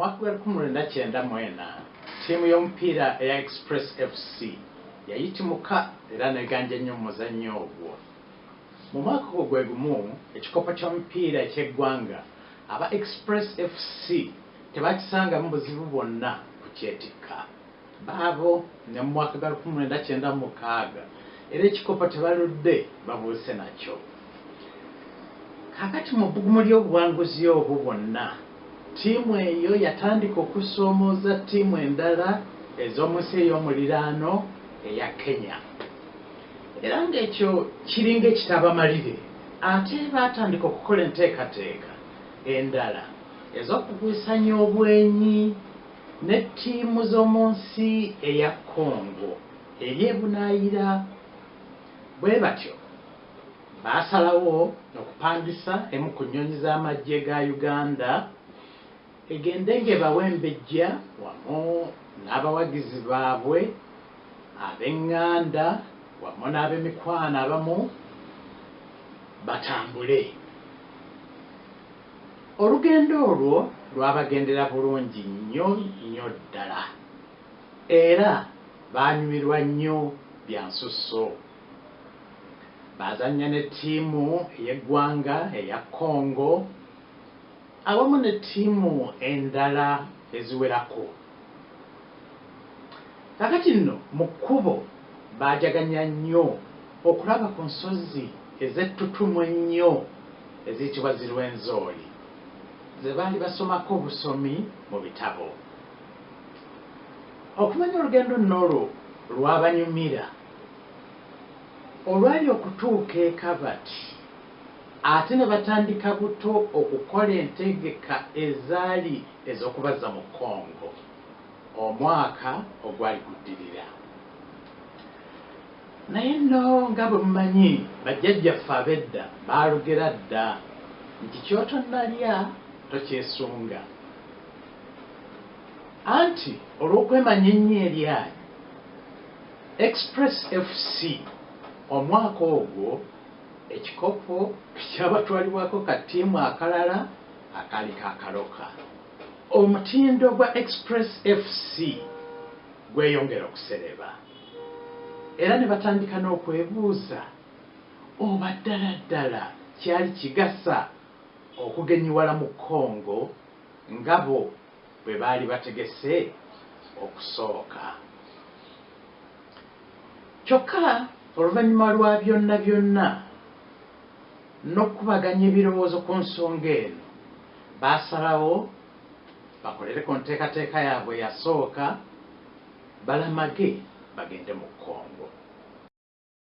mwaka gwa 1994 tiimu y'omupiira eya Express FC yayitimuka era neganja nnyo mu muzannyo ogwo. Mu mwaka ogwo gwe gumu ekikopo ky'omupiira eky'eggwanga aba Express FC tebakisangamu buzibu bwonna kukyetikka. Baabo ne mu mwaka gwa 1996 era ekikopo tebaludde babuuse nakyo. Kakati mu bbugumu ly'obuwanguzi obwo bwonna tiimu eyo yatandika okusoomooza tiimu endala ez'omu nsi ey'omuliraano eya Kenya. Era ng'ekyo kiringa ekitabamalire ate baatandika okukola enteekateeka endala ez'okugwisanya obwenyi ne ttiimu z'omu nsi eya Congo eri ebunaayira. Bwe batyo baasalawo okupangisa emu ku nnyonyi z'amagye ga Uganda egende ng'ebawembejja wamu n'abawagizi baabwe ab'eŋŋanda wamu n'ab'emikwano abamu batambule. Olugendo olwo lwabagendera bulungi nnyo nnyo ddala era baanyumirwa nnyo bya nsusso. Bazanya ne ttiimu ey'eggwanga eya Congo awamu ne ttiimu endala eziwerako. Kakati nno mu kkubo baajaganya nnyo okulaba ku nsozi ez'ettutumu ennyo eziyitibwa Zirwenzooli ze baali basomako obusomi mu bitabo. Okumanya olugendo nno olwo lwabanyumira olwali okutuuka e Kabati ate ne batandika buto okukola entegeka ezaali ez'okubaza mu Congo omwaka ogwali guddirira. Naye nno nga bwe mumanyi bajjajjaffe ab'edda baalugera dda nti ky'otonnalya tokyesunga. Anti olw'okwemanya ennyo eryanyi Express FC omwaka ogwo ekikopo kyabatwalibwako ka ttiimu akalala akaali kakaloka. Omutindo gwa Express FC gweyongera okusereba era ne batandika n'okwebuuza oba ddala ddala kyali kigasa okugenyiwala mu Congo nga bo bwe baali bategese okusooka. Kyokka oluvannyuma lwa byonna byonna n'okubaganya ebirowoozo ku nsonga eno baasalawo bakolere ku nteekateeka yaabwe eyasooka balamage bagende mu Congo.